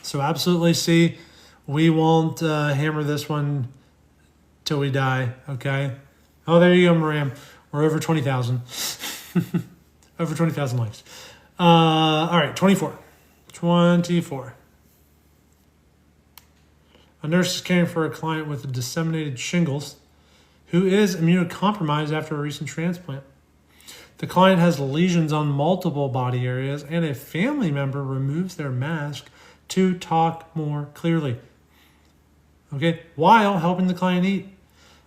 A: So absolutely see, we won't hammer this one till we die. Okay? Oh, there you go, Maram. We're over 20,000. Over 20,000 likes. All right, 24. 24. A nurse is caring for a client with disseminated shingles who is immunocompromised after a recent transplant. The client has lesions on multiple body areas, and a family member removes their mask to talk more clearly. Okay, while helping the client eat.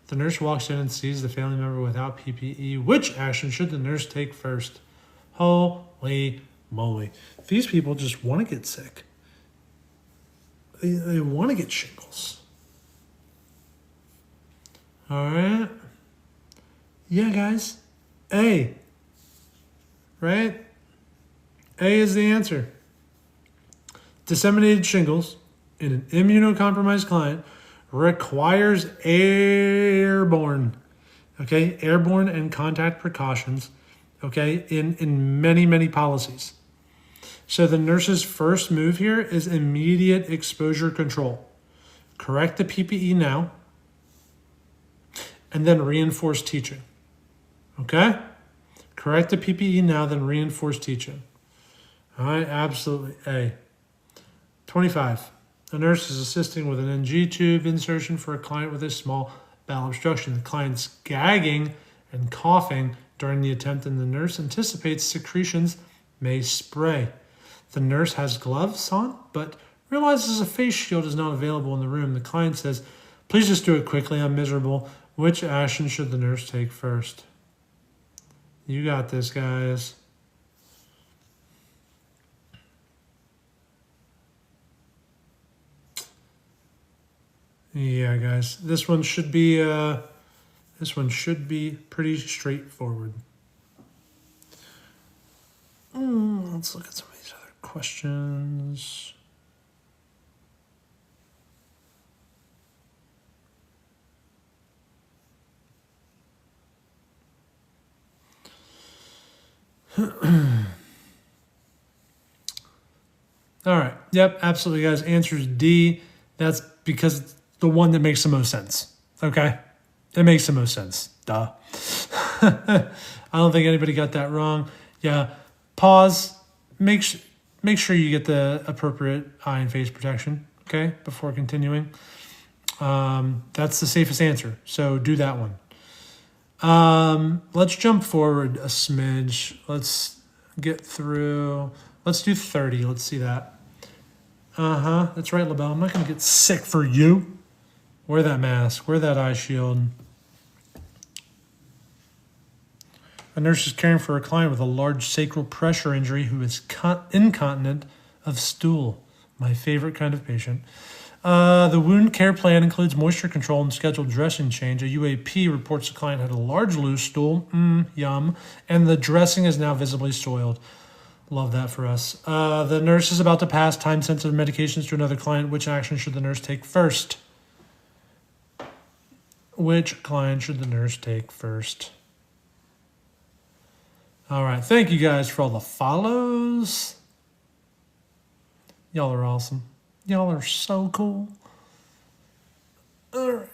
A: The nurse walks in and sees the family member without PPE. Which action should the nurse take first? Holy moly. These people just want to get sick. They want to get shingles. All right. Yeah, guys. A. Right? A is the answer. Disseminated shingles in an immunocompromised client requires airborne and contact precautions, okay, in many policies. So the nurse's first move here is immediate exposure control. Correct the PPE now, and then reinforce teaching. Okay? Correct the PPE now, then reinforce teaching. All right, absolutely. A. 25. A nurse is assisting with an NG tube insertion for a client with a small bowel obstruction. The client's gagging and coughing during the attempt, and the nurse anticipates secretions may spray. The nurse has gloves on, but realizes a face shield is not available in the room. The client says, "Please just do it quickly, I'm miserable." Which action should the nurse take first? You got this, guys. Yeah, guys. This one should be pretty straightforward. Let's look at some of these other questions. All right. Yep, absolutely, guys. Answer is D. That's because it's the one that makes the most sense. Okay? It makes the most sense. Duh. I don't think anybody got that wrong. Yeah. Pause. Make sure you get the appropriate eye and face protection, okay, before continuing. That's the safest answer. So do that one. Let's jump forward a smidge. Let's get through. Let's do 30. Let's see that. That's right, LaBelle. I'm not going to get sick for you. Wear that mask. Wear that eye shield. A nurse is caring for a client with a large sacral pressure injury who is incontinent of stool. My favorite kind of patient. The wound care plan includes moisture control and scheduled dressing change. A UAP reports the client had a large loose stool. Yum. And the dressing is now visibly soiled. Love that for us. The nurse is about to pass time-sensitive medications to another client. Which action should the nurse take first? Which client should the nurse take first? All right. Thank you guys for all the follows. Y'all are awesome. Y'all are so cool. All right.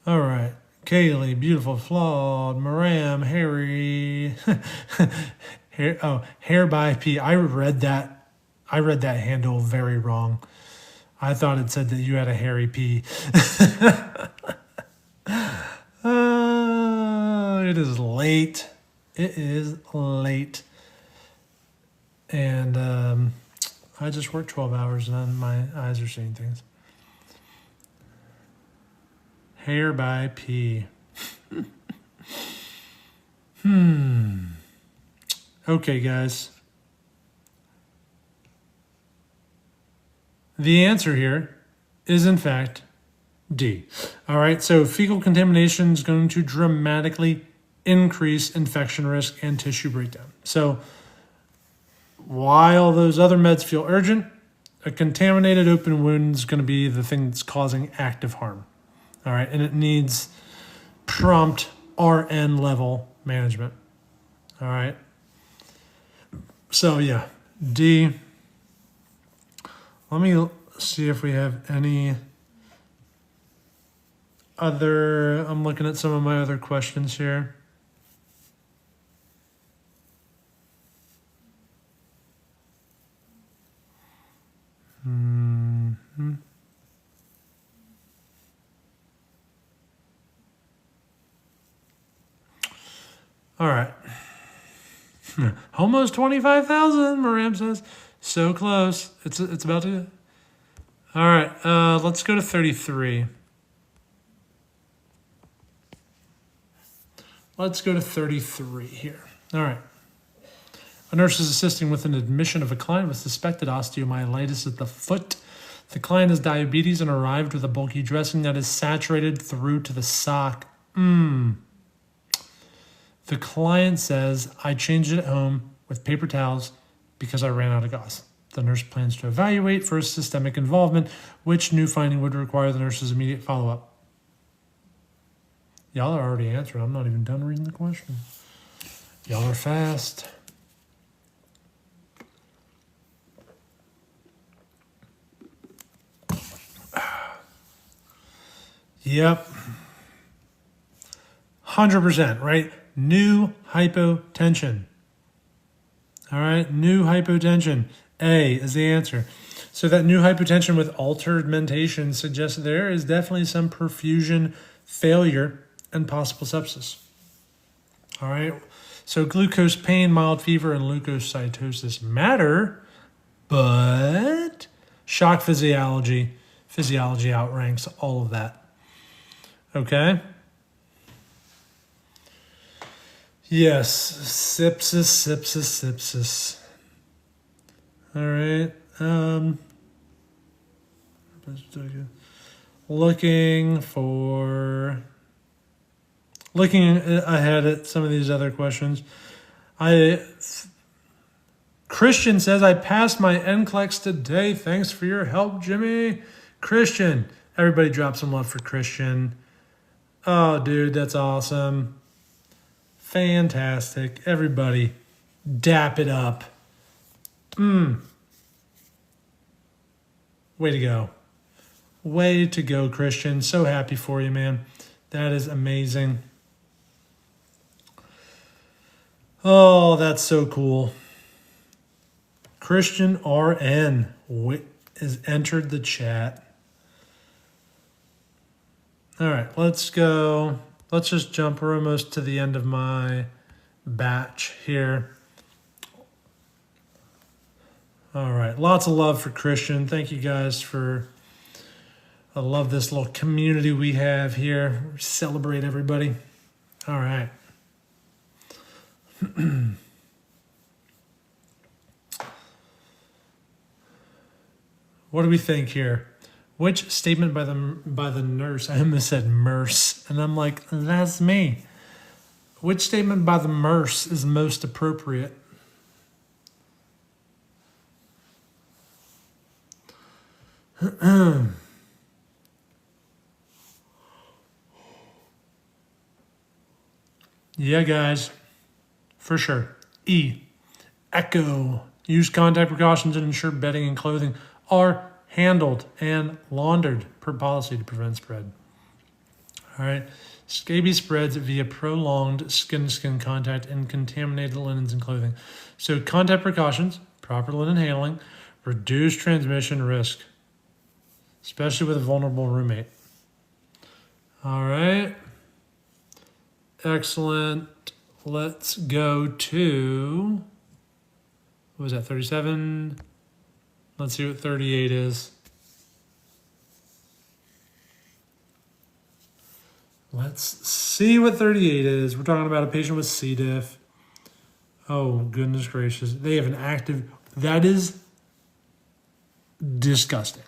A: All right. Kaylee, beautiful, flawed, Maram, Harry, hair by P. I read that handle very wrong. I thought it said that you had a hairy P. It is late. It is late. And I just worked 12 hours and my eyes are seeing things. Hair by P. Okay, guys. The answer here is, in fact, D. All right, so fecal contamination is going to dramatically increase infection risk and tissue breakdown. So while those other meds feel urgent, a contaminated open wound is going to be the thing that's causing active harm. All right, and it needs prompt RN level management. All right. So yeah, D. Let me see if we have any other, I'm looking at some of my other questions here. All right. Almost 25,000, Maram says. So close. It's about to. All right. Let's go to 33. Let's go to 33 here. All right. A nurse is assisting with an admission of a client with suspected osteomyelitis at the foot. The client has diabetes and arrived with a bulky dressing that is saturated through to the sock. The client says, I changed it at home with paper towels because I ran out of gauze. The nurse plans to evaluate for systemic involvement, which new finding would require the nurse's immediate follow-up. Y'all are already answering. I'm not even done reading the question. Y'all are fast. Yep. 100%, right? New hypotension. All right, new hypotension. A is the answer. So that new hypotension with altered mentation suggests there is definitely some perfusion failure and possible sepsis. All right, so glucose pain, mild fever, and leukocytosis matter, but shock physiology outranks all of that. Okay? Yes, sepsis. All right. Looking ahead at some of these other questions. Christian says, I passed my NCLEX today. Thanks for your help, Jimmy. Christian. Everybody drop some love for Christian. Oh, dude, that's awesome. Fantastic. Everybody, dap it up. Way to go. Way to go, Christian. So happy for you, man. That is amazing. Oh, that's so cool. Christian RN has entered the chat. All right, let's go. Let's just jump. We're almost to the end of my batch here. All right, lots of love for Christian. Thank you guys for, I love this little community we have here. Celebrate everybody. All right. What do we think here? Which statement by the nurse, I almost said nurse, and I'm like, that's me. Which statement by the nurse is most appropriate? Yeah, guys, for sure. E, echo. Use contact precautions and ensure bedding and clothing are handled and laundered per policy to prevent spread. All right. Scabies spreads via prolonged skin-to-skin contact and contaminated linens and clothing. So contact precautions, proper linen handling, reduce transmission risk, especially with a vulnerable roommate. All right. Excellent. Let's go to, what was that, 37? Let's see what 38 is. Let's see what 38 is. We're talking about a patient with C. diff. Oh, goodness gracious. They have an active... That is disgusting.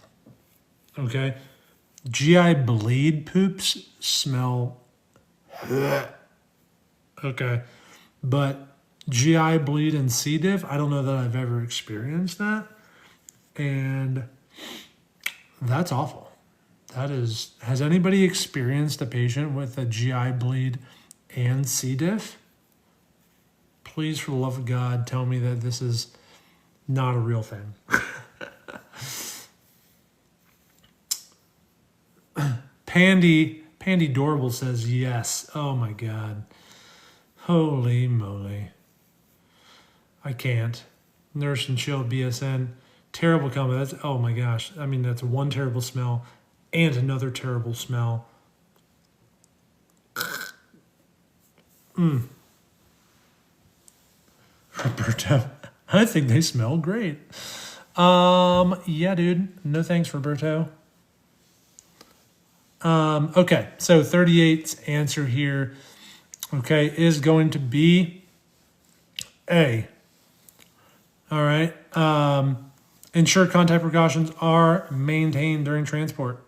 A: Okay? GI bleed poops smell... Okay. But GI bleed and C. diff, I don't know that I've ever experienced that. And that's awful. That is, has anybody experienced a patient with a GI bleed and C. diff? Please, for the love of God, tell me that this is not a real thing. Pandy Dorable says yes. Oh my God. Holy moly. I can't. Nurse and Chill BSN. Terrible comment. That's, oh my gosh. I mean, that's one terrible smell and another terrible smell. Roberto, I think they smell great. Yeah, dude. No thanks, Roberto. Okay, so 38's answer here, okay, is going to be A. All right. Ensure contact precautions are maintained during transport.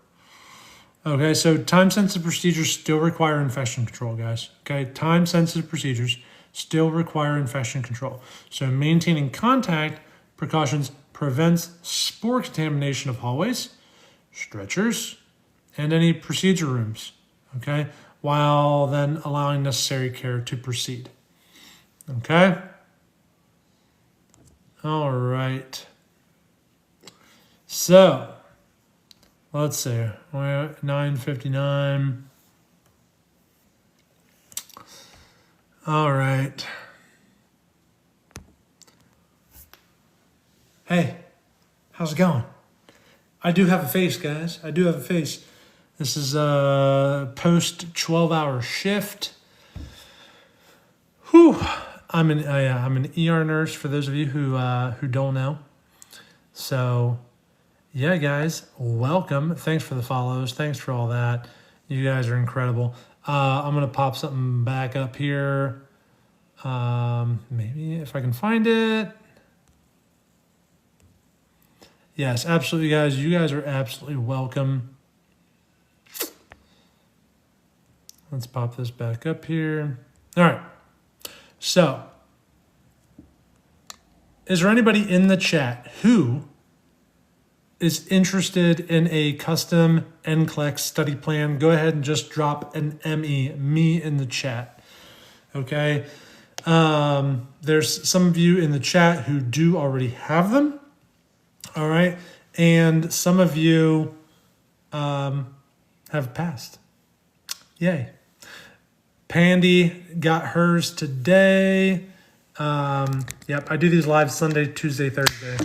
A: Okay, so time-sensitive procedures still require infection control, guys. Okay, time-sensitive procedures still require infection control. So maintaining contact precautions prevents spore contamination of hallways, stretchers, and any procedure rooms, okay, while then allowing necessary care to proceed. Okay? All right. So, let's see. We're at 9:59. All right. Hey, how's it going? I do have a face, guys. I do have a face. This is a post 12-hour shift. Whew. I'm an ER nurse for those of you who don't know. So, yeah, guys, welcome. Thanks for the follows. Thanks for all that. You guys are incredible. I'm gonna pop something back up here. Maybe if I can find it. Yes, absolutely, guys. You guys are absolutely welcome. Let's pop this back up here. All right. So, is there anybody in the chat who is interested in a custom NCLEX study plan? Go ahead and just drop an me in the chat. Okay. There's some of you in the chat who do already have them. All right. And some of you have passed. Yay. Pandy got hers today. Yep, I do these live Sunday, Tuesday, Thursday.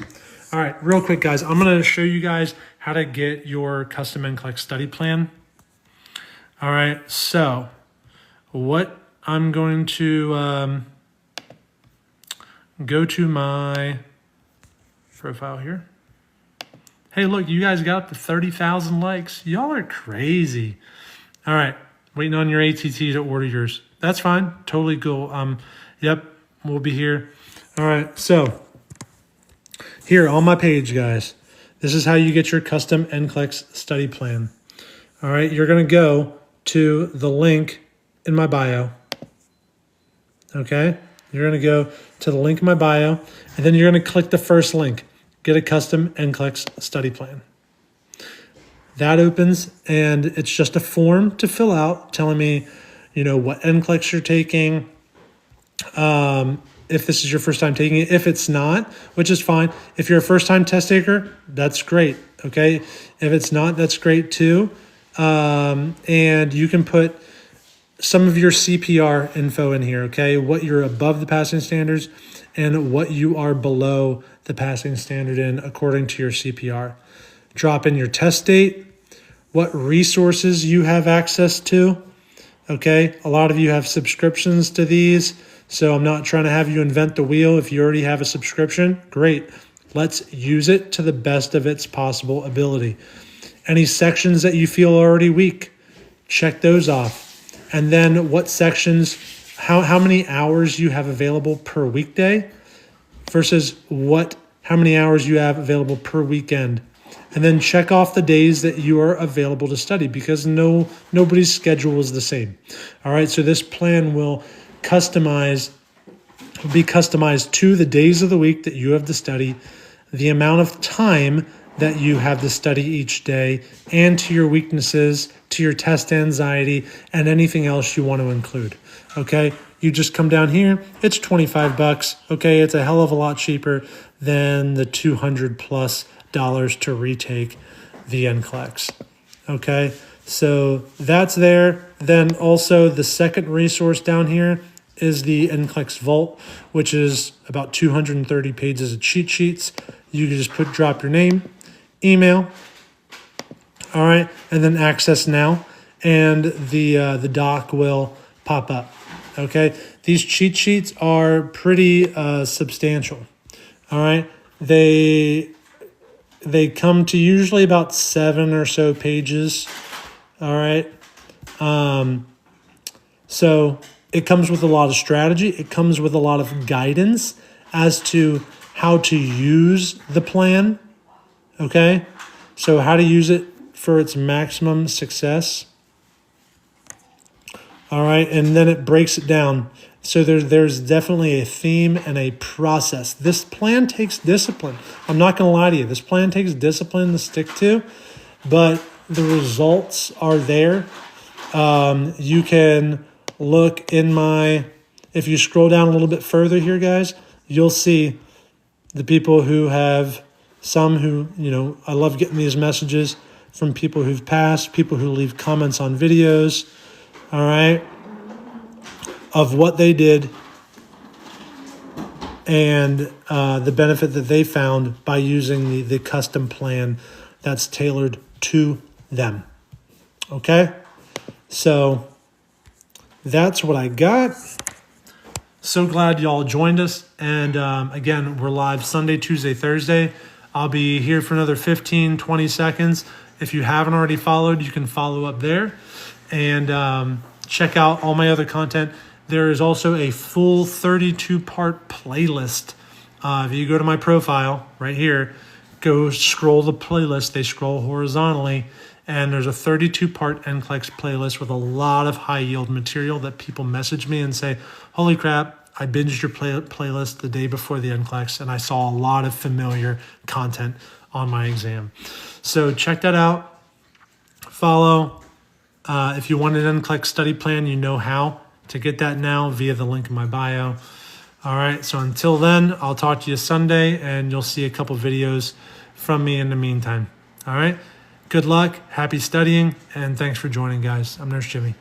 A: All right, real quick, guys. I'm going to show you guys how to get your custom NCLEX study plan. All right, so what I'm going to go to my profile here. Hey, look, you guys got up to 30,000 likes. Y'all are crazy. All right, waiting on your ATT to order yours. That's fine, totally cool. Yep, we'll be here. All right, so here on my page, guys, this is how you get your custom NCLEX study plan. All right, you're going to go to the link in my bio. Okay, you're going to go to the link in my bio, and then you're going to click the first link, get a custom NCLEX study plan. That opens, and it's just a form to fill out telling me, you know, what NCLEX you're taking, if this is your first time taking it. If it's not, which is fine. If you're a first-time test taker, that's great, okay? If it's not, that's great too. And you can put some of your CPR info in here, okay? What you're above the passing standards and what you are below the passing standard in according to your CPR. Drop in your test date, what resources you have access to, okay? A lot of you have subscriptions to these, so I'm not trying to have you invent the wheel. If you already have a subscription, great. Let's use it to the best of its possible ability. Any sections that you feel are already weak, check those off. and then what sections, how many hours you have available per weekday versus how many hours you have available per weekend. And then check off the days that you are available to study, because nobody's schedule is the same. All right, so this plan will be customized to the days of the week that you have to study, the amount of time that you have to study each day, and to your weaknesses, to your test anxiety, and anything else you want to include. Okay, you just come down here. It's $25. Okay, it's a hell of a lot cheaper than the $200+ to retake the NCLEX. Okay, so that's there. Then also the second resource down here is the NCLEX Vault, which is about 230 pages of cheat sheets. You can just drop your name, email, all right, and then access now, and the doc will pop up. Okay, these cheat sheets are pretty substantial. All right, they come to usually about 7 or so pages. All right. So it comes with a lot of strategy. It comes with a lot of guidance as to how to use the plan. Okay. So how to use it for its maximum success. All right. And then it breaks it down. So there's definitely a theme and a process. This plan takes discipline. I'm not going to lie to you. This plan takes discipline to stick to, but the results are there. You can look if you scroll down a little bit further here, guys, you'll see the people who have I love getting these messages from people who've passed, people who leave comments on videos, all right, of what they did and the benefit that they found by using the custom plan that's tailored to them. Okay, so that's what I got. So glad y'all joined us. And again, we're live Sunday, Tuesday, Thursday. I'll be here for another 15, 20 seconds. If you haven't already followed, you can follow up there and check out all my other content. There is also a full 32-part playlist. If you go to my profile right here, go scroll the playlist. They scroll horizontally, and there's a 32-part NCLEX playlist with a lot of high-yield material that people message me and say, holy crap, I binged your playlist the day before the NCLEX, and I saw a lot of familiar content on my exam. So check that out. Follow. If you want an NCLEX study plan, you know how to get that now via the link in my bio. All right, so until then, I'll talk to you Sunday, and you'll see a couple videos from me in the meantime. All right, good luck, happy studying, and thanks for joining, guys. I'm Nurse Jimmy.